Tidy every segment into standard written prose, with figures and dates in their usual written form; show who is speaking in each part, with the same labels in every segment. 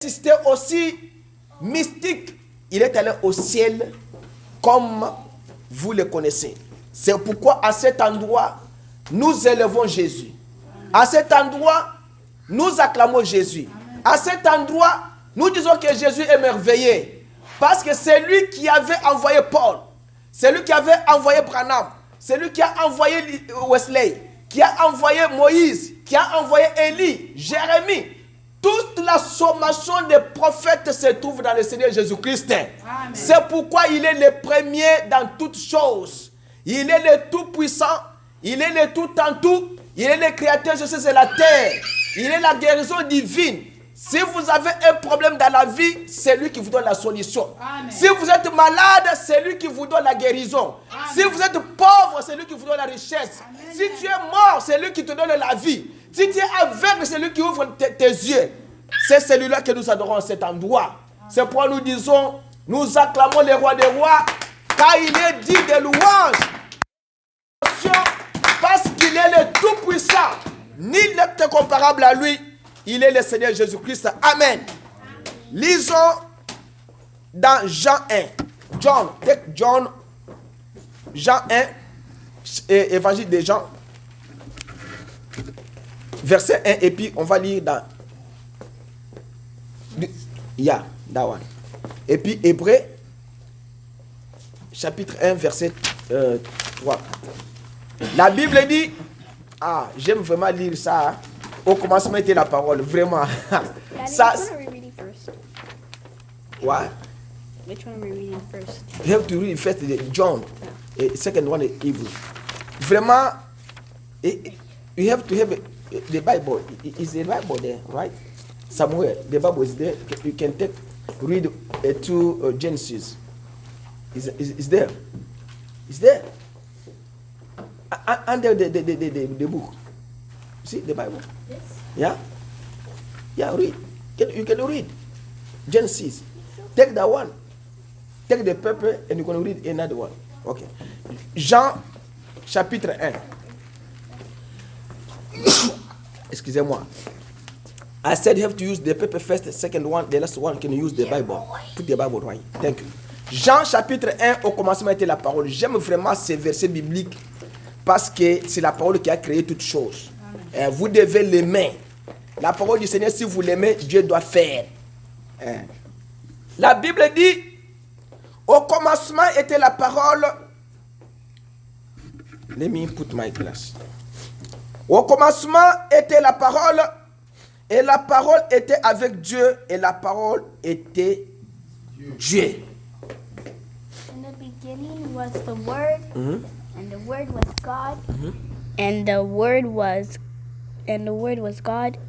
Speaker 1: C'était aussi mystique. Il est allé au ciel comme vous le connaissez. C'est pourquoi à cet endroit, nous élevons Jésus. À cet endroit, nous acclamons Jésus. À cet endroit, nous disons que Jésus est merveilleux. Parce que c'est lui qui avait envoyé Paul. C'est lui qui avait envoyé Branham. C'est lui qui a envoyé Wesley. Qui a envoyé Moïse. Qui a envoyé Élie, Jérémie. Toute la sommation des prophètes se trouve dans le Seigneur Jésus-Christ. C'est pourquoi il est le premier dans toutes choses. Il est le tout-puissant. Il est le tout en tout. Il est le créateur de ce la terre. Il est la guérison divine. Si vous avez un problème dans la vie, c'est lui qui vous donne la solution. Amen. Si vous êtes malade, c'est lui qui vous donne la guérison. Amen. Si vous êtes pauvre, c'est lui qui vous donne la richesse. Amen. Si tu es mort, c'est lui qui te donne la vie. Si tu es aveugle, c'est lui qui ouvre tes yeux. C'est celui-là que nous adorons à cet endroit. C'est pourquoi nous disons, nous acclamons le roi des rois, car il est dit de louanges. Parce qu'il est le tout-puissant. Nul n'est comparable à lui. Il est le Seigneur Jésus-Christ. Amen. Lisons dans Jean 1. Jean 1, évangile de Jean, verset 1, et puis on va lire dans that one. Et puis Hébreu, chapitre 1, verset 3. La Bible dit, j'aime vraiment lire ça. Au commencement était la parole, vraiment. Ça. What?
Speaker 2: Which one are we reading first?
Speaker 1: You have to read first John, second one is Hebrew. Vraiment, you have to have the Bible. Is the Bible there, right? Somewhere the Bible is there. You can read to Genesis. Is there? Is there? Under the book. See the Bible?
Speaker 2: Yes.
Speaker 1: Yeah? Yeah, read. You can read. Genesis. Take that one. Take the paper and you can read another one. Okay. Jean, chapitre 1. Excusez-moi. I said you have to use the paper first, the second one, the last one, can you use the Bible? Put the Bible right. Thank you. Jean, chapitre 1, au commencement était la parole. J'aime vraiment ces versets bibliques parce que c'est la parole qui a créé toutes choses. Vous devez l'aimer. La parole du Seigneur, si vous l'aimez, Dieu doit faire. La Bible dit, au commencement était la parole. Let me put my glass. Au commencement était la parole, et la parole était avec Dieu, et la parole était Dieu.
Speaker 2: In the beginning was the Word, and the Word was God, and the Word was God,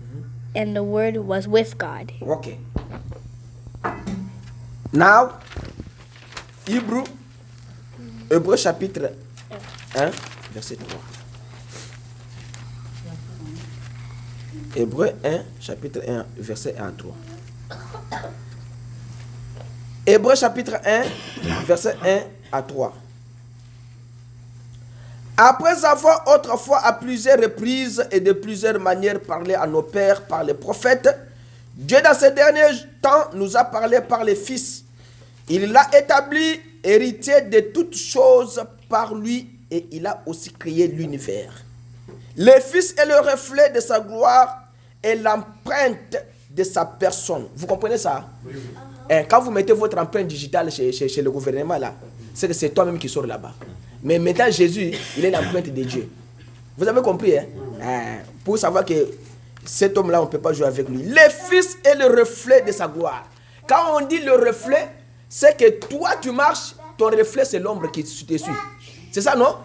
Speaker 2: and the Word was with God.
Speaker 1: Okay. Now, Hébreu chapitre 1, verset 3. Hébreu 1, chapitre 1, verset 1 à 3. Hébreu chapitre 1, verset 1 à 3. Après avoir autrefois à plusieurs reprises et de plusieurs manières parlé à nos pères par les prophètes, Dieu dans ces derniers temps nous a parlé par les fils. Il l'a établi héritier de toutes choses par lui et il a aussi créé l'univers. Le Fils est le reflet de sa gloire et l'empreinte de sa personne. Vous comprenez ça? Oui. Quand vous mettez votre empreinte digitale chez le gouvernement, là, c'est que c'est toi-même qui sors là-bas. Mais maintenant, Jésus, il est l'empreinte de Dieu. Vous avez compris, hein? Pour savoir que cet homme-là, on ne peut pas jouer avec lui. Le Fils est le reflet de sa gloire. Quand on dit le reflet, c'est que toi, tu marches, ton reflet, c'est l'ombre qui te suit. C'est ça, non?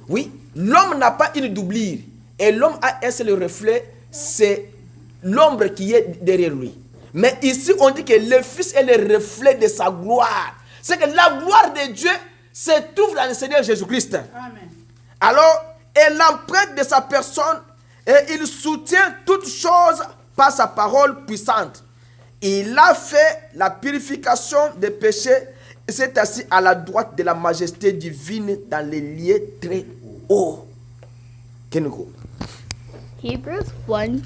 Speaker 1: Oui. L'homme n'a pas une doublure. Et l'homme a un seul reflet, c'est l'ombre qui est derrière lui. Mais ici, on dit que le Fils est le reflet de sa gloire. C'est que la gloire de Dieu se trouve dans le Seigneur Jésus-Christ. Amen. Alors, et l'empreinte de sa personne, et il soutient toutes choses par sa parole puissante. Il a fait la purification des péchés et s'est assis à la droite de la majesté divine dans les lieux très hauts.
Speaker 2: Hebrews 1,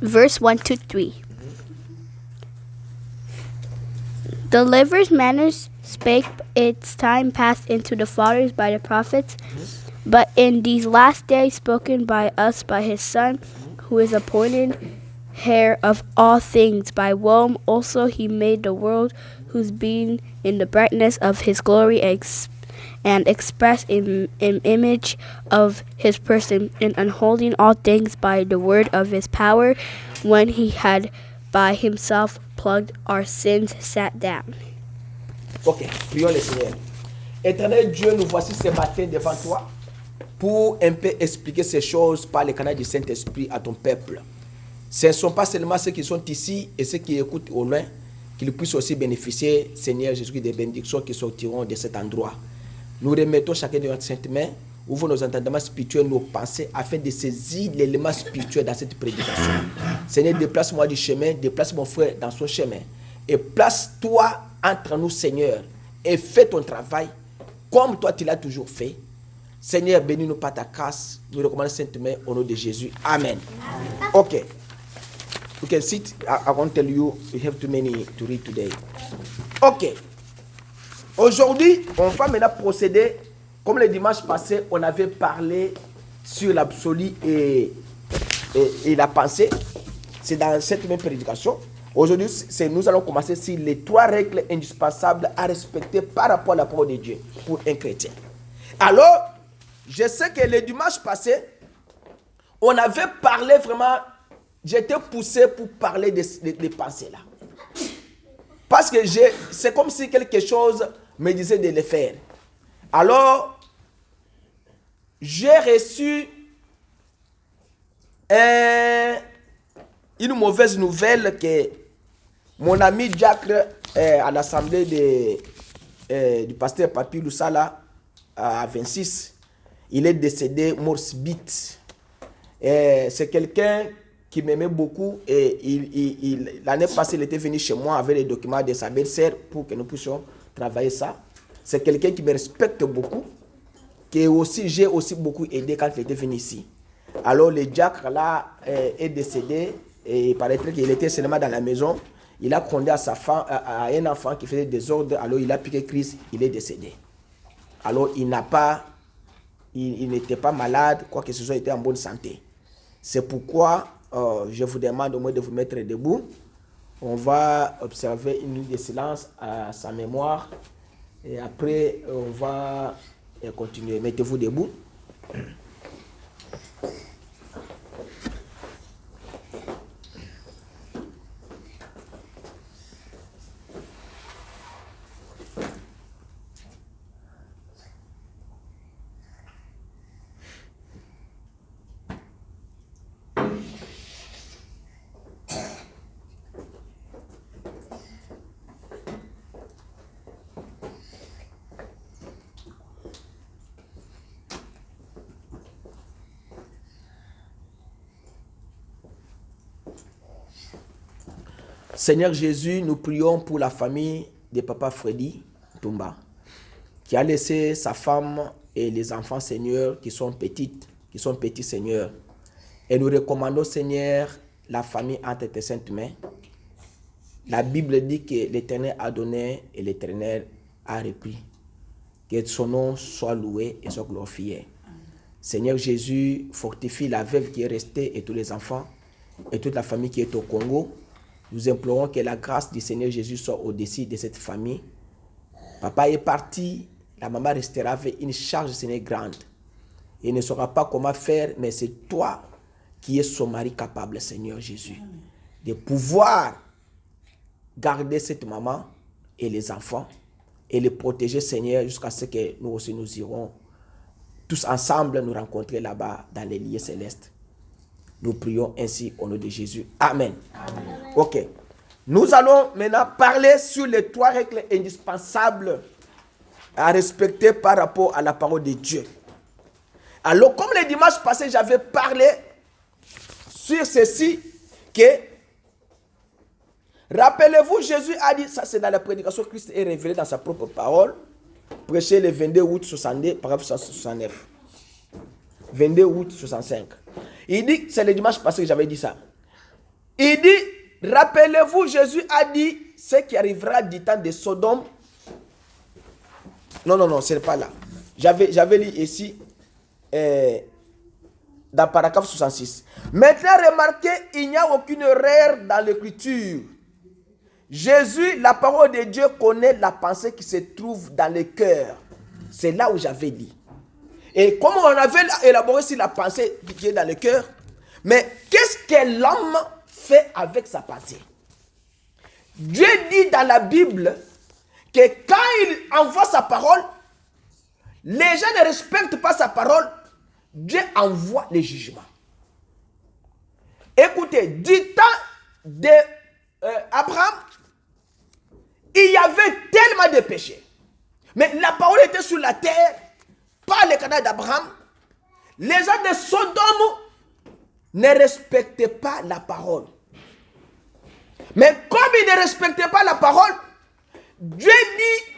Speaker 2: verse 1 to 3. The livers manners spake its time past into the fathers by the prophets, but in these last days spoken by us by his Son, who is appointed heir of all things, by whom also he made the world, whose being in the brightness of his glory and expressed in image of his person, and unholding all things by the word of his power, when he had by himself plugged our sins, sat down.
Speaker 1: Ok, prions le Seigneur. Éternel Dieu, nous voici ce matin devant toi pour un peu expliquer ces choses par le canal du Saint-Esprit à ton peuple. Ce ne sont pas seulement ceux qui sont ici et ceux qui écoutent au loin, qu'ils puissent aussi bénéficier, Seigneur Jésus, des bénédictions qui sortiront de cet endroit. Nous remettons chacun de notre sainte main, ouvrons nos entendements spirituels, nos pensées, afin de saisir l'élément spirituel dans cette prédication. Seigneur, déplace-moi du chemin, déplace mon frère dans son chemin, et place-toi entre nous, Seigneur, et fais ton travail comme toi tu l'as toujours fait. Seigneur, bénis-nous par ta grâce. Nous recommandons sainte main au nom de Jésus. Amen. Ok. You can sit. I won't tell you. We have too many to read today. Ok. Aujourd'hui, on va maintenant procéder. Comme le dimanche passé, on avait parlé sur l'absolu et la pensée. C'est dans cette même prédication. Aujourd'hui, nous allons commencer sur les 3 règles indispensables à respecter par rapport à la parole de Dieu pour un chrétien. Alors, je sais que le dimanche passé, on avait parlé vraiment, j'étais poussé pour parler des pensées là. Parce que c'est comme si quelque chose me disait de le faire. Alors, j'ai reçu une mauvaise nouvelle que mon ami Diacre à l'assemblée du pasteur Papi Loussala à 26, il est décédé mort subite. C'est quelqu'un qui m'aimait beaucoup et l'année passée, il était venu chez moi avec les documents de sa belle-sœur pour que nous puissions travailler ça. C'est quelqu'un qui me respecte beaucoup, que aussi j'ai aussi beaucoup aidé quand il était venu ici. Alors le diacre là est décédé et il paraîtrait qu'il était seulement dans la maison. Il a grondé à sa femme, à un enfant qui faisait des ordres. Alors il a piqué crise, il est décédé. Alors il n'était pas malade, quoi que ce soit, il était en bonne santé. C'est pourquoi je vous demande au moins de vous mettre debout. On va observer une minute de silence à sa mémoire. Et après, on va continuer. Mettez-vous debout. Seigneur Jésus, nous prions pour la famille de Papa Freddy Toumba, qui a laissé sa femme et les enfants, Seigneur, qui sont petits, Seigneur. Et nous recommandons, Seigneur, la famille entre tes saintes mains. La Bible dit que l'Éternel a donné et l'Éternel a repris. Que son nom soit loué et soit glorifié. Seigneur Jésus, fortifie la veuve qui est restée et tous les enfants et toute la famille qui est au Congo. Nous implorons que la grâce du Seigneur Jésus soit au-dessus de cette famille. Papa est parti, la maman restera avec une charge, Seigneur, grande. Il ne saura pas comment faire, mais c'est toi qui es son mari capable, Seigneur Jésus, de pouvoir garder cette maman et les enfants et les protéger, Seigneur, jusqu'à ce que nous aussi nous irons tous ensemble nous rencontrer là-bas dans les lieux célestes. Nous prions ainsi au nom de Jésus. Amen. Amen. Ok. Nous allons maintenant parler sur les 3 règles indispensables à respecter par rapport à la parole de Dieu. Alors, comme le dimanche passé, j'avais parlé sur ceci, que, rappelez-vous, Jésus a dit, ça c'est dans la prédication, Christ est révélé dans sa propre parole, prêché le 22 août 62, paragraphe 169. 22 août 65. Il dit, c'est le dimanche passé que j'avais dit ça. Il dit, rappelez-vous, Jésus a dit, ce qui arrivera du temps de Sodome. Non, ce n'est pas là. J'avais lu ici, dans paragraphe 66. Maintenant, remarquez, il n'y a aucune erreur dans l'écriture. Jésus, la parole de Dieu, connaît la pensée qui se trouve dans le cœur. C'est là où j'avais dit. Et comme on avait élaboré sur la pensée qui est dans le cœur, mais qu'est-ce que l'homme fait avec sa pensée? Dieu dit dans la Bible que quand il envoie sa parole, les gens ne respectent pas sa parole, Dieu envoie les jugements. Écoutez, du temps d'Abraham, il y avait tellement de péchés. Mais la parole était sur la terre, par le canal d'Abraham. Les gens de Sodome ne respectaient pas la parole. Mais comme ils ne respectaient pas la parole, Dieu dit,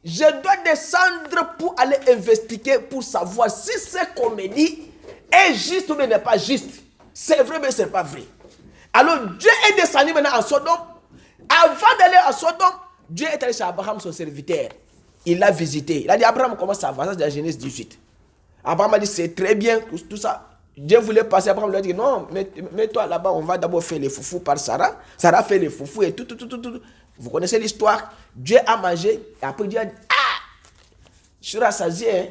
Speaker 1: je dois descendre pour aller investiguer, pour savoir si ce qu'on me dit est juste ou n'est pas juste. C'est vrai, mais ce n'est pas vrai. Alors Dieu est descendu maintenant en Sodome. Avant d'aller à Sodome, Dieu est allé chez Abraham, son serviteur. Il l'a visité. Il a dit, Abraham, comment ça va? Ça, c'est la Genèse 18. Abraham a dit, c'est très bien, tout ça. Dieu voulait passer. Abraham lui a dit, non, mets-toi là-bas, on va d'abord faire les foufous par Sarah. Sarah fait les foufous et tout. Vous connaissez l'histoire. Dieu a mangé. Et après, Dieu a dit, je suis rassasié. Hein.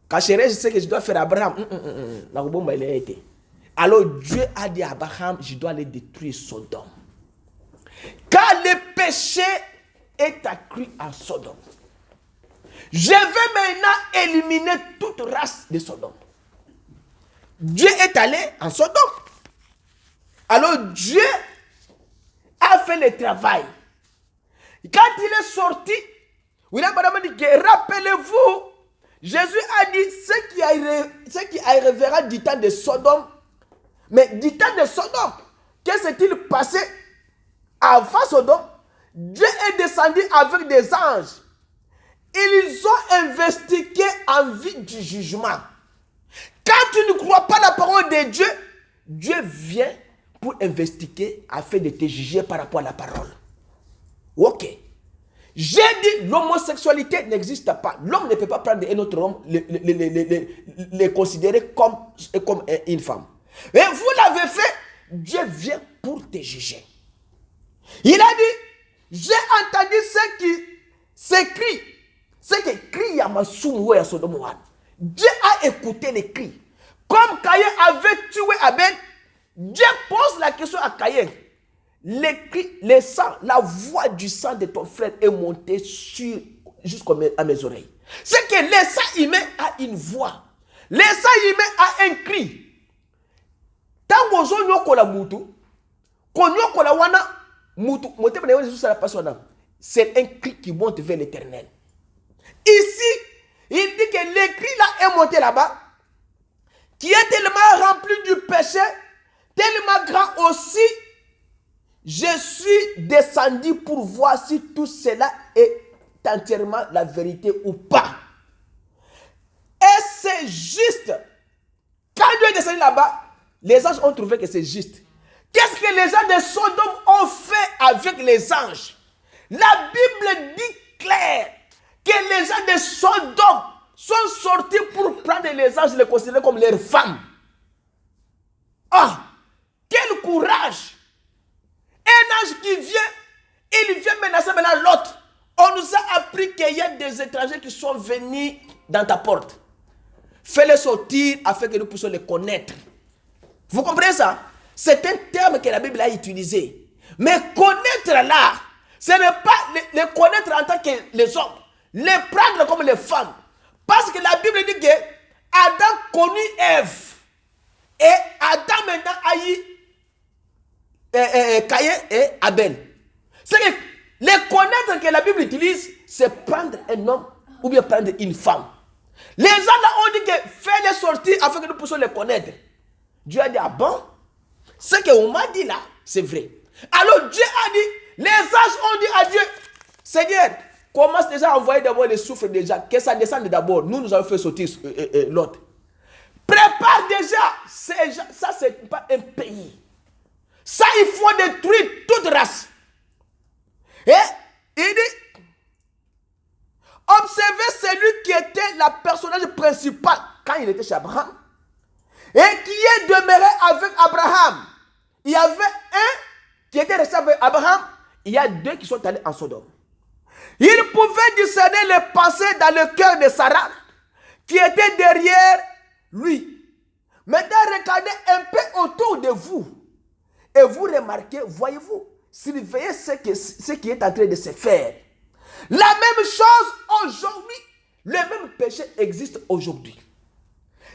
Speaker 1: Quand je sais que je dois faire Abraham. Il a été. Alors Dieu a dit à Abraham, je dois aller détruire Sodome. Quand le péché est accru à Sodome, je vais maintenant éliminer toute race de Sodome. Dieu est allé en Sodome. Alors Dieu a fait le travail. Quand il est sorti, William Branham dit que rappelez-vous, Jésus a dit ce qui arrivera du temps de Sodome. Mais du temps de Sodome, que s'est-il passé avant Sodome? Dieu est descendu avec des anges. Ils ont investigué en vue du jugement. Quand tu ne crois pas la parole de Dieu, Dieu vient pour investiguer afin de te juger par rapport à la parole. Ok. J'ai dit l'homosexualité n'existe pas. L'homme ne peut pas prendre un autre homme, le considérer comme une femme. Et vous l'avez fait, Dieu vient pour te juger. Il a dit, j'ai entendu ce qui s'écrit. Ce qui crie Yamasou à Sodome. Dieu a écouté les cris. Comme Caïn avait tué Abel, Dieu pose la question à Caïn. Les cris, le sang, la voix du sang de ton frère est montée jusqu'à mes oreilles. C'est que le sang humain a une voix. Le sang humain a un cri. Tant c'est un cri qui monte vers l'éternel. Ici, il dit que le cri là est monté là-bas, qui est tellement rempli du péché, tellement grand aussi. Je suis descendu pour voir si tout cela est entièrement la vérité ou pas. Et c'est juste. Quand Dieu est descendu là-bas, les anges ont trouvé que c'est juste. Qu'est-ce que les gens de Sodome ont fait avec les anges? La Bible dit clair que les gens de Sodome sont sortis pour prendre les anges et les considérer comme leurs femmes. Ah, quel courage! Un ange qui vient, il vient menacer maintenant l'autre. On nous a appris qu'il y a des étrangers qui sont venus dans ta porte. Fais-les sortir afin que nous puissions les connaître. Vous comprenez ça? C'est un terme que la Bible a utilisé. Mais connaître là, ce n'est pas les connaître en tant que les hommes, les prendre comme les femmes. Parce que la Bible dit que Adam connut Ève. Et Adam maintenant a eu Caïn et Abel. C'est que les connaître que la Bible utilise, c'est prendre un homme ou bien prendre une femme. Les gens là ont dit que fais-les sortir afin que nous puissions les connaître. Dieu a dit, ah bon? Ce qu'on m'a dit là, c'est vrai. Alors Dieu a dit, les anges ont dit à Dieu, Seigneur, commence déjà à envoyer d'abord les souffles déjà, que ça descende d'abord. Nous allons faire sortir l'autre. Prépare déjà. Ça, c'est pas un pays. Ça, il faut détruire toute race. Et il dit, observez celui qui était le personnage principal quand il était chez Abraham et qui est demeuré avec Abraham. Il y avait un qui était resté avec Abraham, il y a deux qui sont allés en Sodome. Il pouvait discerner les pensées dans le cœur de Sarah qui était derrière lui. Maintenant, regardez un peu autour de vous et vous remarquez, voyez-vous, surveillez ce qui est en train de se faire. La même chose aujourd'hui, le même péché existe aujourd'hui.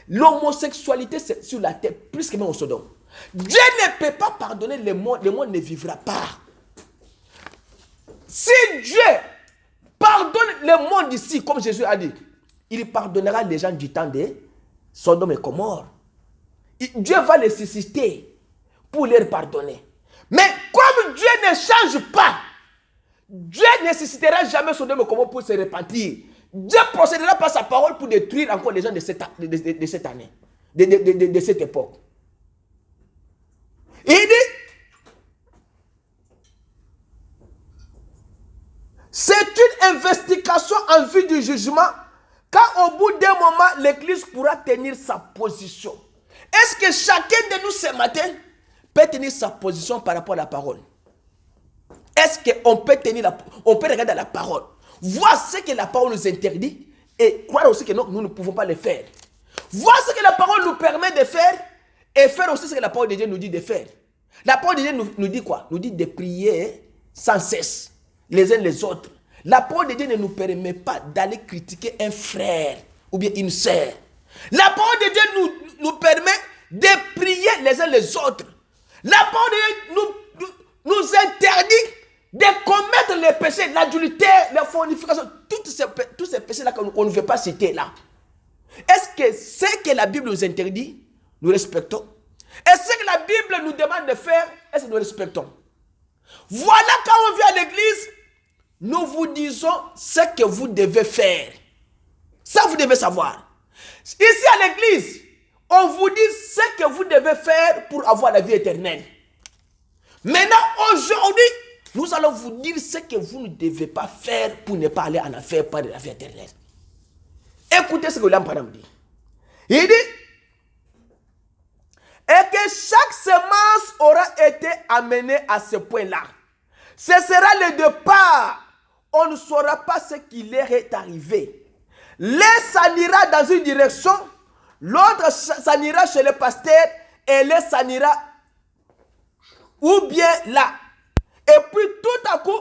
Speaker 1: L'homosexualité c'est sur la terre, plus que même au Sodome. Dieu ne peut pas pardonner le monde ne vivra pas. Si Dieu pardonne le monde ici, comme Jésus a dit, il pardonnera les gens du temps de Sodome et Gomorrhe. Dieu va les susciter pour leur pardonner. Mais comme Dieu ne change pas, Dieu ne suscitera jamais Sodome et Gomorrhe pour se repentir. Dieu procédera par sa parole pour détruire encore les gens de cette année, de cette époque. Il dit, c'est une investigation en vue du jugement, quand au bout d'un moment, l'Église pourra tenir sa position. Est-ce que chacun de nous ce matin peut tenir sa position par rapport à la parole? Est-ce qu'on peut on peut regarder la parole, voir ce que la parole nous interdit et croire aussi que nous ne pouvons pas le faire. Voir ce que la parole nous permet de faire et faire aussi ce que la parole de Dieu nous dit de faire. La parole de Dieu nous dit quoi? Nous dit de prier sans cesse, les uns les autres. La parole de Dieu ne nous permet pas d'aller critiquer un frère ou bien une sœur. La parole de Dieu nous permet de prier les uns les autres. La parole de Dieu nous interdit de commettre les péchés, l'adultère, la fornication, tous ces péchés-là qu'on ne veut pas citer là. Est-ce que ce que la Bible nous interdit, nous respectons? Est-ce que la Bible nous demande de faire, est-ce que nous respectons? Voilà, quand on vient à l'église, nous vous disons ce que vous devez faire. Ça, vous devez savoir. Ici à l'église, on vous dit ce que vous devez faire pour avoir la vie éternelle. Maintenant, aujourd'hui, nous allons vous dire ce que vous ne devez pas faire pour ne pas aller en affaire par la vie éternelle. Écoutez ce que l'Abraham dit. Il dit, et que chaque semence aura été amenée à ce point-là. Ce sera le départ. On ne saura pas ce qui leur est arrivé. L'un s'en ira dans une direction, l'autre s'en ira chez le pasteur, et l'un s'en ira ou bien là. Et puis tout à coup,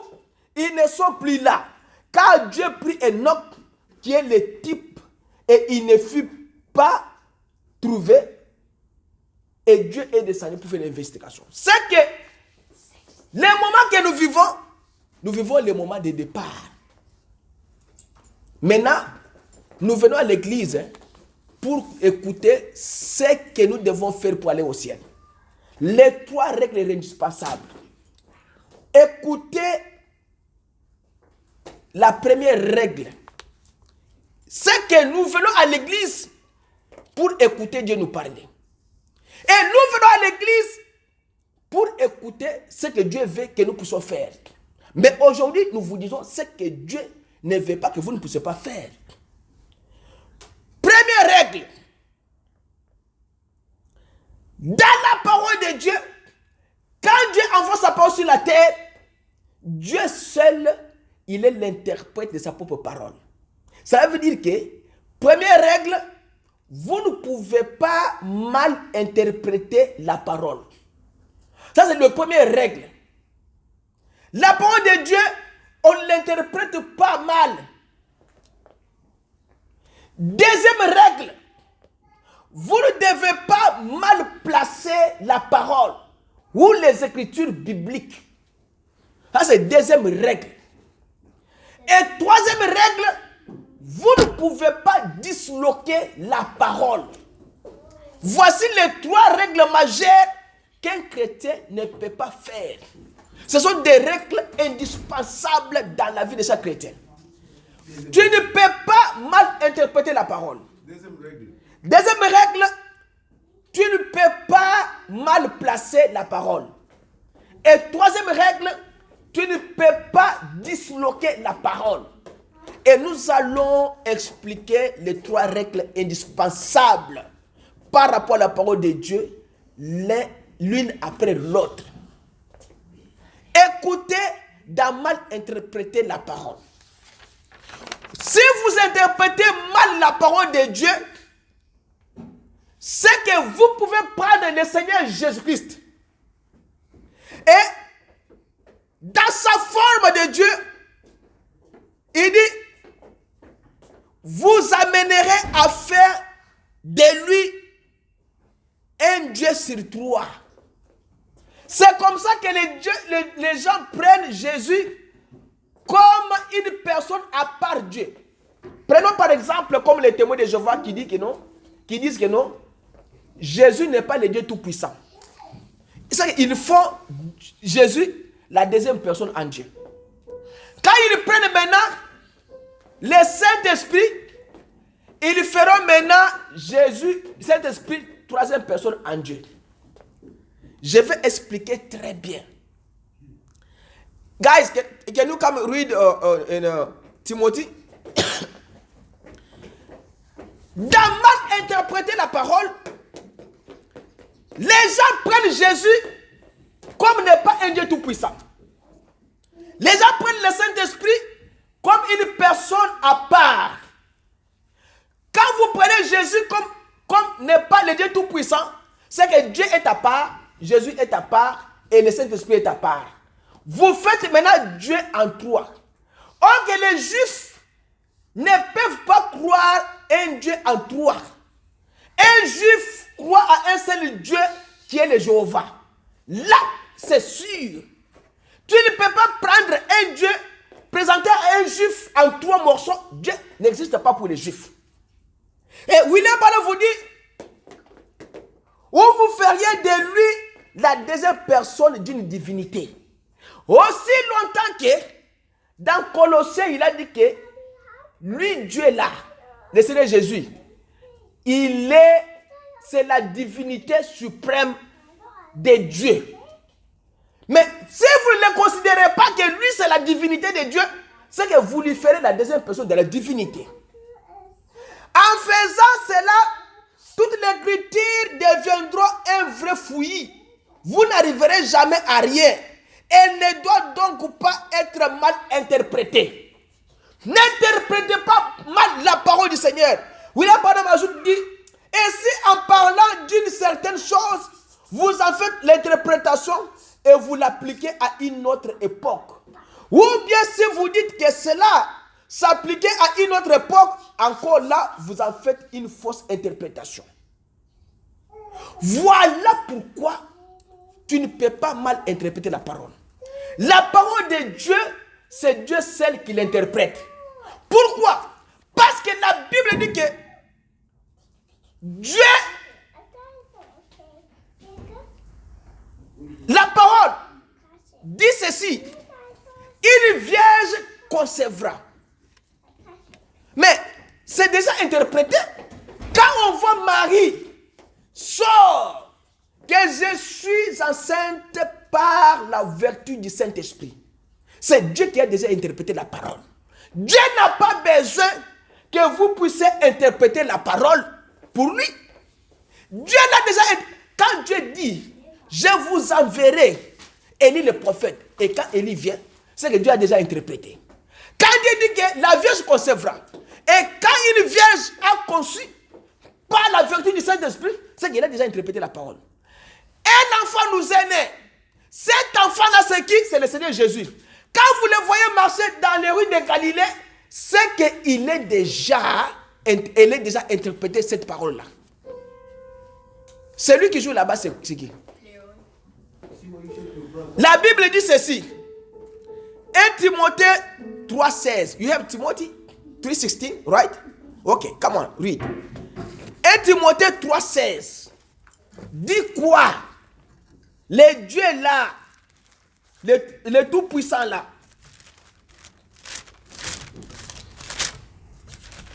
Speaker 1: ils ne sont plus là. Car Dieu prit Enoch, qui est le type, et il ne fut pas trouvé. Et Dieu est descendu pour faire l'investigation. C'est que les moments que nous vivons les moments de départ. Maintenant, nous venons à l'église pour écouter ce que nous devons faire pour aller au ciel. Les 3 règles indispensables. Écoutez la première règle. C'est que nous venons à l'église pour écouter Dieu nous parler. Et nous venons à l'église pour écouter ce que Dieu veut que nous puissions faire. Mais aujourd'hui, nous vous disons ce que Dieu ne veut pas que vous ne puissiez pas faire. Première règle. Dans la parole de Dieu, quand Dieu envoie sa parole sur la terre, Dieu seul, il est l'interprète de sa propre parole. Ça veut dire que, première règle, vous ne pouvez pas mal interpréter la parole. Ça, c'est la première règle. La parole de Dieu, on ne l'interprète pas mal. Deuxième règle, vous ne devez pas mal placer la parole ou les écritures bibliques. Ça, c'est la deuxième règle. Et troisième règle, vous ne pouvez pas disloquer la parole. Voici les 3 règles majeures qu'un chrétien ne peut pas faire. Ce sont des règles indispensables dans la vie de chaque chrétien. Tu ne peux pas mal interpréter la parole. Deuxième règle, tu ne peux pas mal placer la parole. Et troisième règle, tu ne peux pas disloquer la parole. Et nous allons expliquer les 3 règles indispensables par rapport à la parole de Dieu, l'une après l'autre. Écoutez d'en mal interpréter la parole. Si vous interprétez mal la parole de Dieu, c'est que vous pouvez prendre le Seigneur Jésus-Christ et dans sa forme de Dieu, il dit, vous amènerez à faire de lui un Dieu sur 3. C'est comme ça que les gens prennent Jésus comme une personne à part Dieu. Prenons par exemple comme les témoins de Jéhovah qui disent que non, Jésus n'est pas le Dieu tout-puissant. Ils font Jésus la deuxième personne en Dieu. Quand ils prennent maintenant le Saint-Esprit, ils feront maintenant Jésus, Saint-Esprit, troisième personne en Dieu. Je vais expliquer très bien. Guys, can you come read in Timothy? Dans mal interpréter la parole, les gens prennent Jésus comme n'est pas un Dieu tout-puissant. Les gens prennent le Saint-Esprit comme une personne à part. Quand vous prenez Jésus comme n'est pas le Dieu tout-puissant, c'est que Dieu est à part, Jésus est à part et le Saint-Esprit est à part. Vous faites maintenant Dieu en 3. Or que les Juifs ne peuvent pas croire un Dieu en 3. Un Juif croit à un seul Dieu qui est le Jéhovah. Là, c'est sûr. Tu ne peux pas prendre un Dieu, présenter à un Juif en 3 morceaux. Dieu n'existe pas pour les Juifs. Et William Branham vous dit, où vous feriez de lui la deuxième personne d'une divinité. Aussi longtemps que dans Colossiens, il a dit que lui, Dieu est là, le Seigneur Jésus. C'est la divinité suprême de Dieu. Mais si vous ne le considérez pas que lui, c'est la divinité de Dieu, c'est que vous lui ferez la deuxième personne de la divinité. En faisant cela, toute l'écriture deviendra un vrai fouillis. Vous n'arriverez jamais à rien. Elle ne doit donc pas être mal interprétée. N'interprétez pas mal la parole du Seigneur. William Branham ajoute dit, et si en parlant d'une certaine chose, vous en faites l'interprétation et vous l'appliquez à une autre époque. Ou bien si vous dites que cela s'appliquait à une autre époque, encore là, vous en faites une fausse interprétation. Voilà pourquoi tu ne peux pas mal interpréter la parole. La parole de Dieu, c'est Dieu seul qui l'interprète. Pourquoi? Parce que la Bible dit que Dieu, la parole dit ceci, une vierge concevra. Mais c'est déjà interprété. Quand on voit Marie sort que je suis enceinte par la vertu du Saint-Esprit, c'est Dieu qui a déjà interprété la parole. Dieu n'a pas besoin que vous puissiez interpréter la parole pour lui. Dieu l'a déjà. Quand Dieu dit, je vous enverrai Élie le prophète, et quand Élie vient, c'est que Dieu a déjà interprété. Quand Dieu dit que la vierge concevra, et quand une vierge a conçu par la vertu du Saint-Esprit, c'est qu'il a déjà interprété la parole. Un enfant nous est né. Cet enfant-là, c'est qui? C'est le Seigneur Jésus. Quand vous le voyez marcher dans les rues de Galilée, c'est qu'il est déjà interprété cette parole-là. Celui qui joue là-bas, c'est qui? La Bible dit ceci. 1 Timothée 3:16. You have Timothy 3:16, right? Okay, come on, read. 1 Timothée 3:16. Dit quoi? Le Dieu là, le tout-puissant là.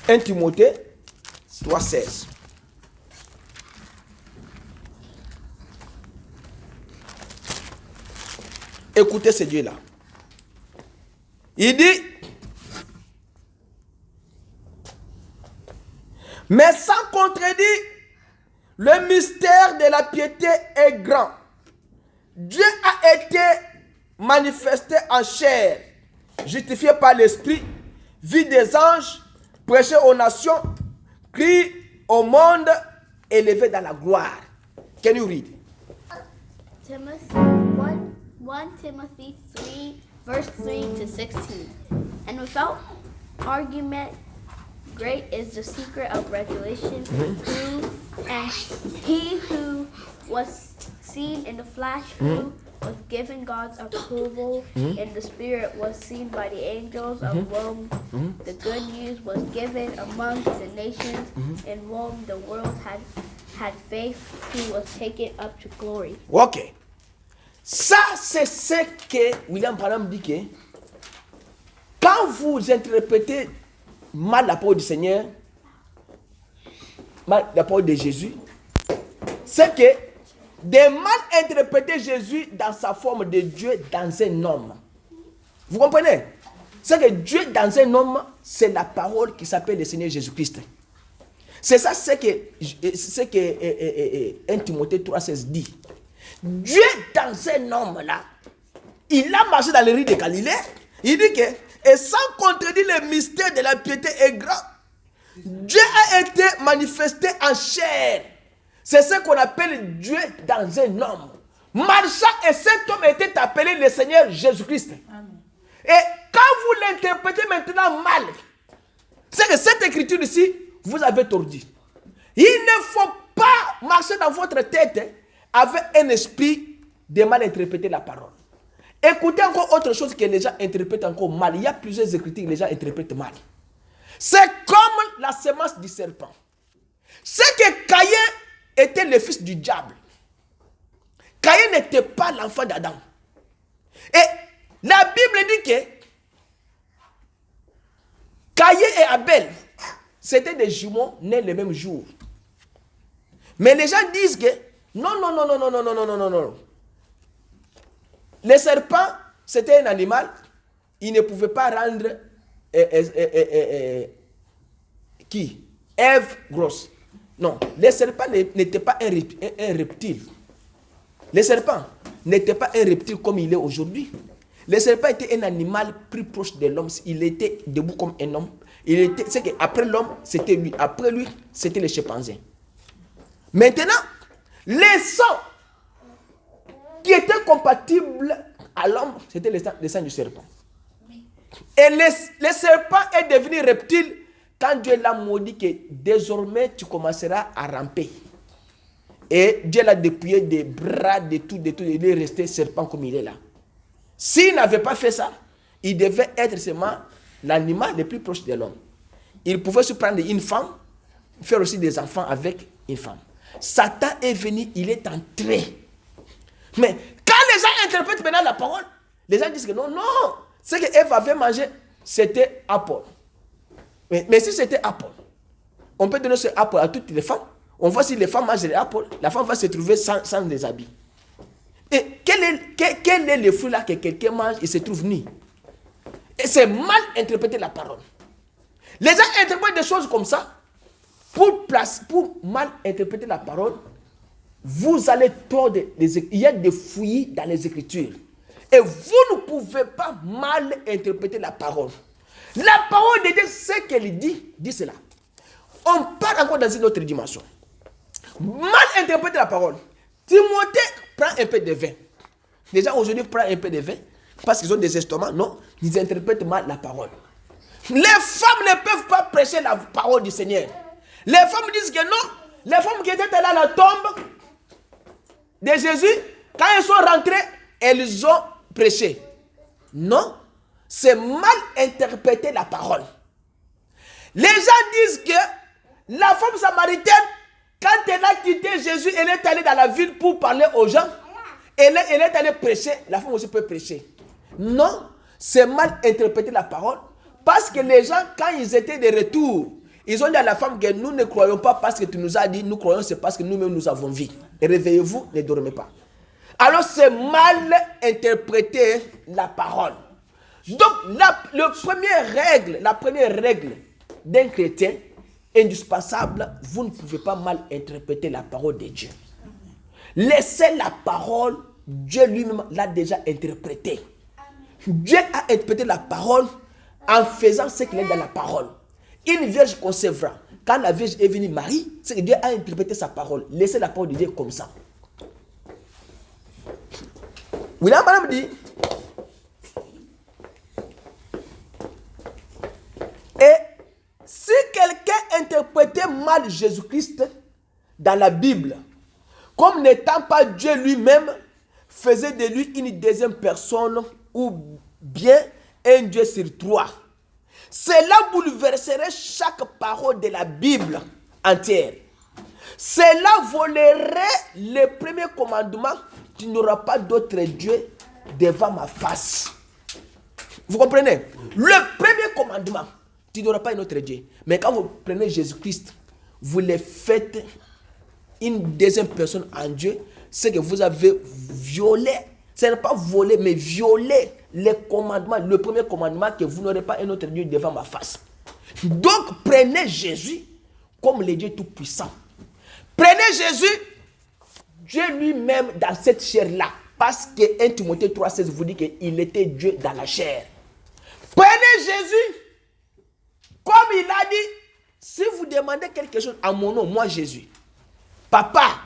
Speaker 1: 1 Timothée 3:16. Écoutez ce Dieu là. Il dit, mais sans contredit, le mystère de la piété est grand. Dieu a été manifesté en chair, justifié par l'Esprit, vu des anges, prêché aux nations, crie au monde, élevé dans la gloire. Can you read?
Speaker 2: Timothy 1 Timothy 3, verse 3 to 16. And without argument, great is the secret of revelation, he who was seen in the flesh, who was given God's approval in the spirit, was seen by the angels of Rome. The good news was given among the nations. In Rome, the world had faith, who was taken up to glory.
Speaker 1: Ok. Ça, c'est ce que William Branham dit que quand vous interprétez mal la parole du Seigneur, mal la parole de Jésus, c'est que de mal interpréter Jésus dans sa forme de Dieu dans un homme. Vous comprenez? C'est que Dieu dans un homme, c'est la parole qui s'appelle le Seigneur Jésus-Christ. C'est ça ce que 1 Timothée 3,16 dit. Dieu dans un homme là, il a marché dans les rues de Galilée. Il dit que, et sans contredire le mystère de la piété est grand, Dieu a été manifesté en chair. C'est ce qu'on appelle Dieu dans un homme. Marchant, et cet homme était appelé le Seigneur Jésus-Christ. Et quand vous l'interprétez maintenant mal, c'est que cette écriture ici, vous avez tordu. Il ne faut pas marcher dans votre tête avec un esprit de mal interpréter la parole. Écoutez encore autre chose que les gens interprètent encore mal. Il y a plusieurs écritures que les gens interprètent mal. C'est comme la semence du serpent. C'est que Caïn était le fils du diable. Caïn n'était pas l'enfant d'Adam. Et la Bible dit que Caïn et Abel, c'était des jumeaux nés le même jour. Mais les gens disent que non. Le serpent, c'était un animal. Il ne pouvait pas rendre qui? Ève grosse. Non, le serpent n'était pas un reptile. Le serpent n'était pas un reptile comme il est aujourd'hui. Le serpent était un animal plus proche de l'homme. Il était debout comme un homme. C'est qu'après l'homme, c'était lui. Après lui, c'était le chimpanzé. Maintenant, les sangs qui étaient compatibles à l'homme, c'était le sang du serpent. Et le serpent est devenu reptile quand Dieu l'a maudit que désormais tu commenceras à ramper. Et Dieu l'a dépouillé des bras, de tout. Il est resté serpent comme il est là. S'il n'avait pas fait ça, il devait être seulement l'animal le plus proche de l'homme. Il pouvait se prendre une femme, faire aussi des enfants avec une femme. Satan est venu, il est entré. Mais quand les gens interprètent maintenant la parole, les gens disent que non, ce que Ève avait mangé, c'était apple. Mais si c'était apple, on peut donner ce apple à toutes les femmes. On voit si les femmes mangent les apples, la femme va se trouver sans des habits. Et quel est le fruit là que quelqu'un mange et se trouve nu? Et c'est mal interpréter la parole. Les gens interprètent des choses comme ça. Pour mal interpréter la parole, vous allez tordre il y a des fouillis dans les Écritures. Et vous ne pouvez pas mal interpréter la parole. La parole de Dieu, ce qu'elle dit cela. On part encore dans une autre dimension. Mal interpréter la parole. Timothée prend un peu de vin. Les gens aujourd'hui prennent un peu de vin parce qu'ils ont des estomacs. Non, ils interprètent mal la parole. Les femmes ne peuvent pas prêcher la parole du Seigneur. Les femmes disent que non. Les femmes qui étaient allées à la tombe de Jésus, quand elles sont rentrées, elles ont prêché. Non, c'est mal interpréter la parole. Les gens disent que la femme samaritaine, quand elle a quitté Jésus, elle est allée dans la ville pour parler aux gens. Elle est allée prêcher. La femme aussi peut prêcher. Non, c'est mal interpréter la parole. Parce que les gens, quand ils étaient de retour, ils ont dit à la femme que nous ne croyons pas parce que tu nous as dit, nous croyons c'est parce que nous-mêmes nous avons vu. Et réveillez-vous, ne dormez pas. Alors c'est mal interpréter la parole. Donc, la première règle d'un chrétien indispensable, vous ne pouvez pas mal interpréter la parole de Dieu. Laissez la parole, Dieu lui-même l'a déjà interprétée. Dieu a interprété la parole en faisant ce qu'il est dans la parole. Une vierge concevra. Quand la vierge est venue Marie, c'est que Dieu a interprété sa parole. Laissez la parole de Dieu comme ça. William Branham dit, et si quelqu'un interprétait mal Jésus-Christ dans la Bible, comme n'étant pas Dieu lui-même, faisait de lui une deuxième personne ou bien un Dieu sur trois, cela bouleverserait chaque parole de la Bible entière. Cela volerait le premier commandement: tu n'auras pas d'autre Dieu devant ma face. Vous comprenez? Le premier commandement, tu n'auras pas un autre Dieu. Mais quand vous prenez Jésus-Christ, vous le faites une deuxième personne en Dieu, c'est que vous avez violé, ce n'est pas volé, mais violé le commandement, le premier commandement, que vous n'aurez pas un autre Dieu devant ma face. Donc, prenez Jésus comme le Dieu tout-puissant. Prenez Jésus, Dieu lui-même dans cette chair-là. Parce que 1 Timothée 3,16 vous dit qu'il était Dieu dans la chair. Prenez Jésus, comme il a dit, si vous demandez quelque chose à mon nom, moi Jésus, Papa,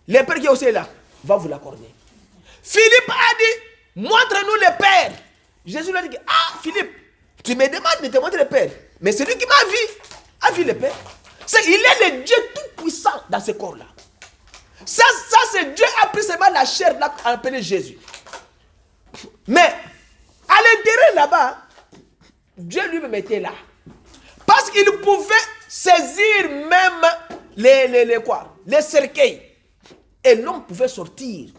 Speaker 1: le Père qui est aussi là, va vous l'accorder. Philippe a dit, montre-nous le Père. Jésus lui a dit, ah Philippe, tu me demandes de te montrer le Père. Mais celui qui m'a vu, a vu le Père. Il est le Dieu tout-puissant dans ce corps-là. Ça c'est Dieu a pris seulement la chair là, appelée Jésus. Mais, à l'intérieur là-bas, Dieu lui-même était là. Parce qu'il pouvait saisir même les cercueils. Et l'homme pouvait sortir.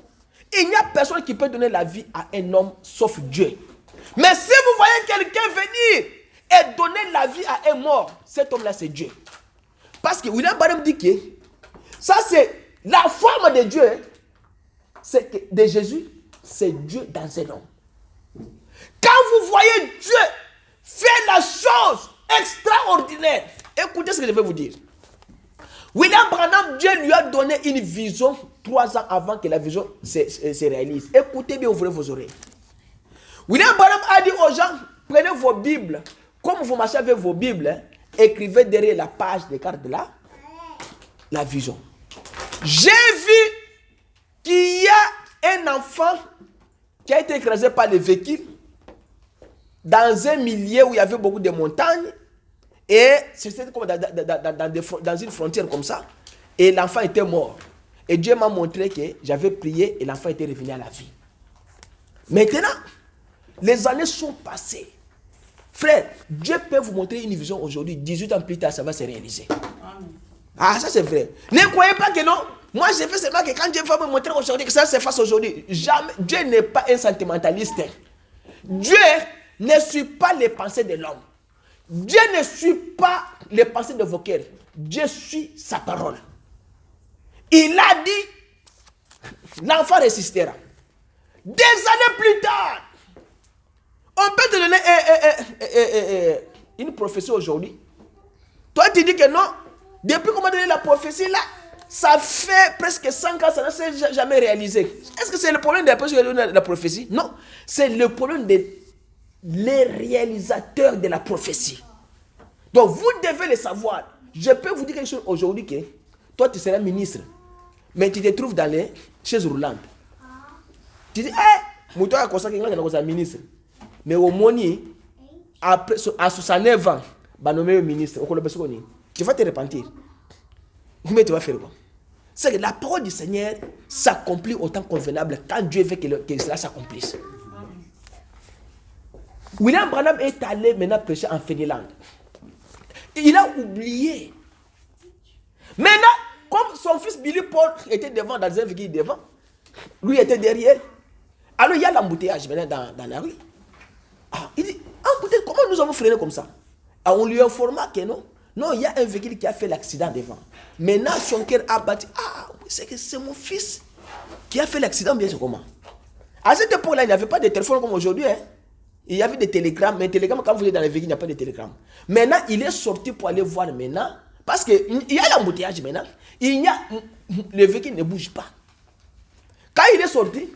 Speaker 1: Il n'y a personne qui peut donner la vie à un homme sauf Dieu. Mais si vous voyez quelqu'un venir et donner la vie à un mort, cet homme-là c'est Dieu. Parce que William Branham dit que ça c'est la forme de Dieu, c'est que de Jésus, c'est Dieu dans un homme. Quand vous voyez Dieu faire la chose extraordinaire, écoutez ce que je vais vous dire. William Branham, Dieu lui a donné une vision 3 ans avant que la vision se réalise. Écoutez bien, ouvrez vos oreilles. William Branham a dit aux gens, prenez vos Bibles, comme vous marchez avec vos Bibles, écrivez derrière la page des cartes de la vision. J'ai vu qu'il y a un enfant qui a été écrasé par les véhicules dans un milieu où il y avait beaucoup de montagnes. Et c'était comme dans une frontière comme ça. Et l'enfant était mort. Et Dieu m'a montré que j'avais prié et l'enfant était revenu à la vie. Maintenant, les années sont passées. Frère, Dieu peut vous montrer une vision aujourd'hui. 18 ans plus tard, ça va se réaliser. Ah, ça c'est vrai. Ne croyez pas que non. Moi, j'ai fait seulement que quand Dieu va me montrer aujourd'hui que ça se fasse aujourd'hui. Jamais. Dieu n'est pas un sentimentaliste. Dieu ne suit pas les pensées de l'homme. Dieu ne suit pas les pensées de vos cœurs. Dieu suit sa parole. Il a dit, l'enfant résistera. Des années plus tard, on peut te donner une prophétie aujourd'hui. Toi, tu dis que non. Depuis qu'on m'a donné la prophétie là, ça fait presque 5 ans, ça ne s'est jamais réalisé. Est-ce que c'est le problème de la personne qui a donné la prophétie? Non. C'est le problème des réalisateurs de la prophétie. Donc, vous devez le savoir. Je peux vous dire quelque chose aujourd'hui que toi, tu seras ministre, mais tu te trouves dans les chaises roulantes. Tu dis, moi, tu as consacré un ministre. Mais au Moni, après, à 69 ans, bah nommé ministre, tu vas te repentir. Mais tu vas faire quoi? C'est que la parole du Seigneur s'accomplit au temps convenable quand Dieu veut que cela s'accomplisse. William Branham est allé maintenant prêcher en Finlande. Il a oublié. Maintenant, comme son fils Billy Paul était devant, dans un véhicule devant, lui était derrière. Alors il y a l'embouteillage maintenant dans la rue. Il dit, comment nous avons freiné comme ça? On lui informa que non. Non, il y a un véhicule qui a fait l'accident devant. Maintenant, son cœur a battu. C'est mon fils qui a fait l'accident, bien sûr, comment? À cette époque-là, il n'y avait pas de téléphone comme aujourd'hui. Il y avait des télégrammes, mais télégrammes, quand vous êtes dans les véhicules, il n'y a pas de télégrammes. Maintenant, il est sorti pour aller voir maintenant, parce qu'il y a l'embouteillage maintenant, le véhicule ne bouge pas. Quand il est sorti,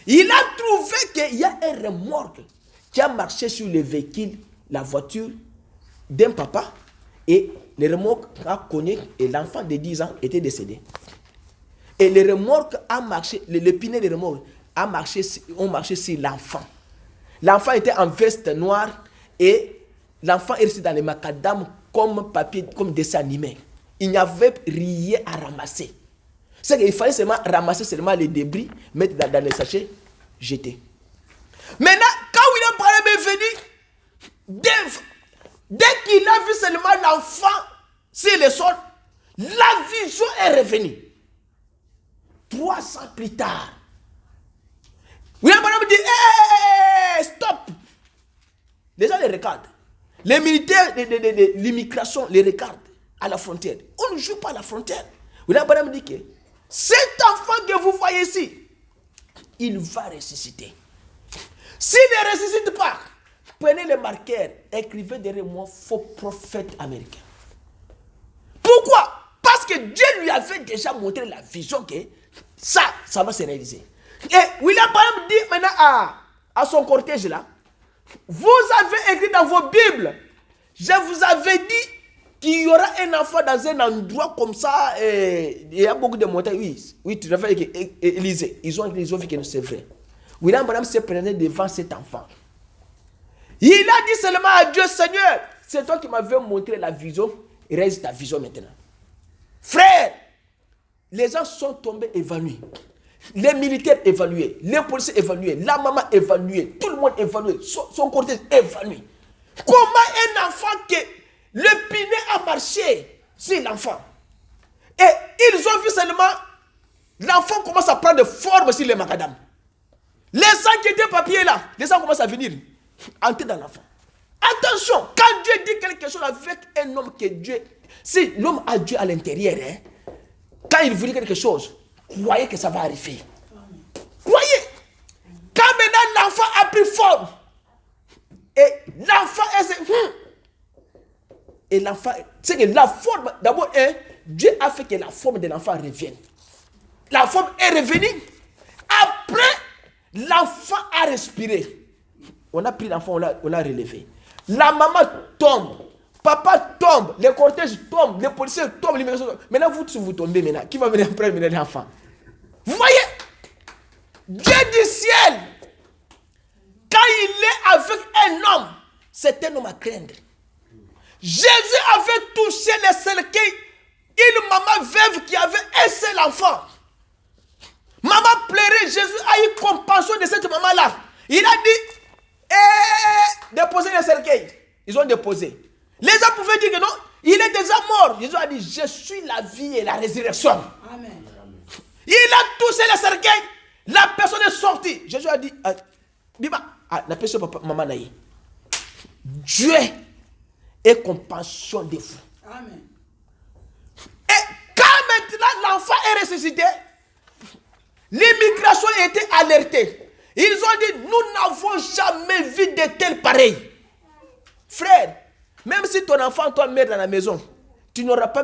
Speaker 1: il a trouvé qu'il y a un remorque qui a marché sur le véhicule, la voiture d'un papa, et le remorque a cogné et l'enfant de 10 ans était décédé. Et le remorque a marché, le pinet de remorque ont marché sur l'enfant. L'enfant était en veste noire et l'enfant est resté dans les macadam comme papier, comme dessin animé. Il n'y avait rien à ramasser. C'est qu'il fallait seulement ramasser seulement les débris, mettre dans les sachets, jeter. Maintenant, quand William Branham est venu, dès qu'il a vu seulement l'enfant sur le sol, la vision est revenue. 3 ans plus tard, William Branham dit hey, stop. Les gens les regardent. Les militaires de l'immigration les regardent à la frontière. On ne joue pas à la frontière. William Branham dit que cet enfant que vous voyez ici, il va ressusciter. S'il ne ressuscite pas, prenez le marqueur, écrivez derrière moi faux prophète américain. Pourquoi? Parce que Dieu lui avait déjà montré la vision que ça va se réaliser. Et William Branham dit maintenant à son cortège là, vous avez écrit dans vos Bibles, je vous avais dit qu'il y aura un enfant dans un endroit comme ça, il y a beaucoup de montagnes. Oui, tu as fait Élysée. Ils ont vu que c'est vrai. William Branham s'est présenté devant cet enfant. Il a dit seulement à Dieu, Seigneur, c'est toi qui m'avais montré la vision, réalise ta vision maintenant. Frère, les gens sont tombés évanouis. Les militaires évalués, les policiers évalués, la maman évaluée, tout le monde évalué, son cortège évalué. Comment un enfant que le pinet a marché sur l'enfant? Et ils ont vu seulement l'enfant commence à prendre forme sur les macadam. Les sangs qui étaient papiers là, les sangs commencent à venir entrer dans l'enfant. Attention, quand Dieu dit quelque chose avec un homme que Dieu, si l'homme a Dieu à l'intérieur, quand il veut dire quelque chose, croyez que ça va arriver. Croyez. Quand maintenant l'enfant a pris forme, et l'enfant est... Et l'enfant, c'est que la forme, d'abord, Dieu a fait que la forme de l'enfant revienne. La forme est revenue. Après, l'enfant a respiré. On a pris l'enfant, on l'a relevé. La maman tombe. Papa tombe. Les cortèges tombent. Les policiers tombent. Maintenant, vous tombez maintenant. Qui va venir prendre l'enfant? Vous voyez? Dieu du ciel, quand il est avec un homme, c'est un homme à craindre. Jésus avait touché les cercueils. Une maman veuve qui avait un seul enfant. Maman pleurait. Jésus a eu compassion de cette maman-là. Il a dit, déposez les cercueils. Ils ont déposé. Les gens pouvaient dire que non, il est déjà mort. Jésus a dit, je suis la vie et la résurrection. Amen. Il a touché les cercueils. La personne est sortie. Jésus a dit, la personne, papa, maman naïe. Dieu est compassion de vous. Amen. Et quand maintenant l'enfant est ressuscité, l'immigration a été alertée. Ils ont dit, nous n'avons jamais vu de tels pareils. Frère, même si ton enfant, toi, meurt dans la maison, tu n'auras pas